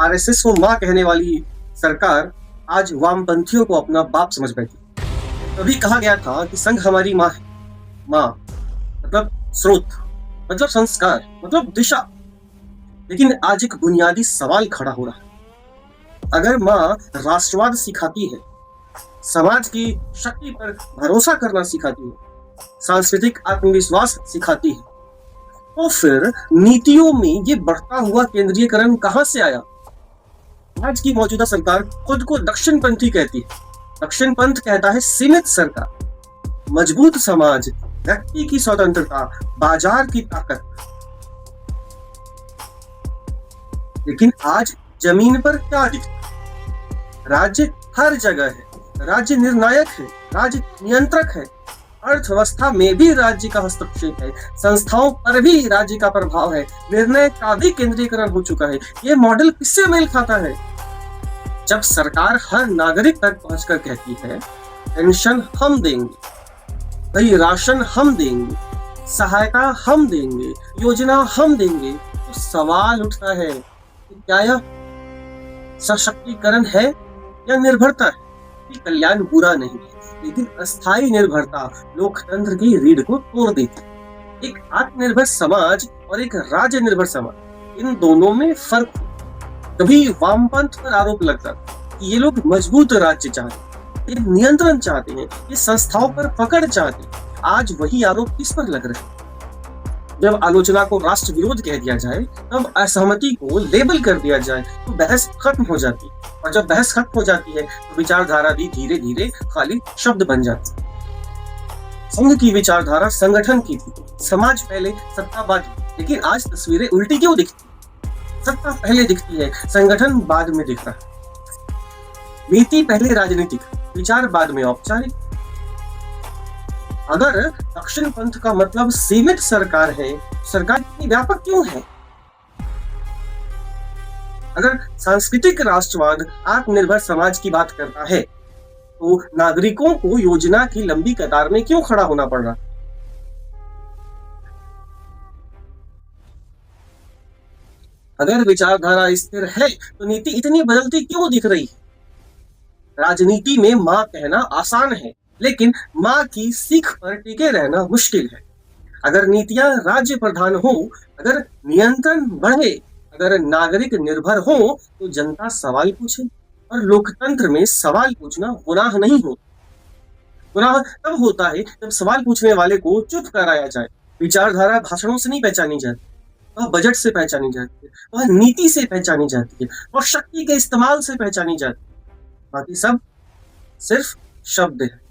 RSS को माँ कहने वाली सरकार आज वामपंथियों को अपना बाप समझ बैठी। तभी कहा गया था कि संघ हमारी माँ है। माँ मतलब स्रोत, मतलब संस्कार, मतलब दिशा। लेकिन आज एक बुनियादी सवाल खड़ा हो रहा है। अगर माँ राष्ट्रवाद सिखाती है, समाज की शक्ति पर भरोसा करना सिखाती है, सांस्कृतिक आत्मविश्वास सिखाती है, तो फिर नीतियों में ये बढ़ता हुआ केंद्रीयकरण कहां से आया? आज की मौजूदा सरकार खुद को दक्षिणपंथी कहती है। दक्षिण पंथ कहता है सीमित सरकार, मजबूत समाज, व्यक्ति की स्वतंत्रता, बाजार की ताकत। लेकिन आज जमीन पर क्या दिखता है? राज्य हर जगह है, राज्य निर्णायक है, राज्य नियंत्रक है, अर्थव्यवस्था में भी राज्य का हस्तक्षेप है, संस्थाओं पर भी राज्य का प्रभाव है, निर्णय का भी केंद्रीकरण हो चुका है। ये मॉडल किससे मेल खाता है? जब सरकार हर नागरिक तक पहुंचकर कहती है पेंशन हम देंगे, भाई राशन हम देंगे, सहायता हम देंगे, योजना हम देंगे, तो सवाल उठता है कि क्या यह सशक्तिकरण है या निर्भरता है? ये कल्याण बुरा नहीं है, लेकिन अस्थायी निर्भरता लोकतंत्र की रीढ़ को तोड़ देती है। एक आत्मनिर्भर समाज और एक राज्य निर्भर समाज, इन दोनों में फर्क है। कभी वामपंथ पर आरोप लगता कि ये लोग मजबूत राज्य चाहते हैं, ये नियंत्रण चाहते हैं, ये संस्थाओं पर पकड़ चाहते हैं। आज वही आरोप किस पर लग रहे हैं? जब आलोचना को राष्ट्र विरोध कह दिया जाए, तब असहमति को लेबल कर दिया जाए, तो बहस खत्म हो जाती है। और जब बहस खत्म हो जाती है तो विचारधारा भी धीरे धीरे खाली शब्द बन जाती है। संघ की विचारधारा संगठन की थी, समाज पहले, सत्ता बाद। लेकिन आज तस्वीरें उल्टी क्यों दिखती? सत्ता पहले दिखती है, संगठन बाद में दिख रहा है। नीति पहले राजनीतिक, विचार बाद में औपचारिक। अगर दक्षिण पंथ का मतलब सीमित सरकार है, सरकार इतनी व्यापक क्यों है? अगर सांस्कृतिक राष्ट्रवाद आत्मनिर्भर समाज की बात करता है, तो नागरिकों को योजना की लंबी कतार में क्यों खड़ा होना पड़ रहा? अगर विचारधारा स्थिर है, तो नीति इतनी बदलती क्यों दिख रही है? राजनीति में मां कहना आसान है, लेकिन मां की सीख पर टिके रहना मुश्किल है। अगर नीतियां राज्य प्रधान हो, अगर नियंत्रण बढ़े, अगर नागरिक निर्भर हो, तो जनता सवाल पूछे। और लोकतंत्र में सवाल पूछना गुनाह नहीं हो। गुनाह तब होता है जब सवाल पूछने वाले को चुप कराया जाए। विचारधारा भाषणों से नहीं पहचानी जाती, वह बजट से पहचानी जाती है, वह नीति से पहचानी जाती है, वह शक्ति के इस्तेमाल से पहचानी जाती है। बाकी सब सिर्फ शब्द है।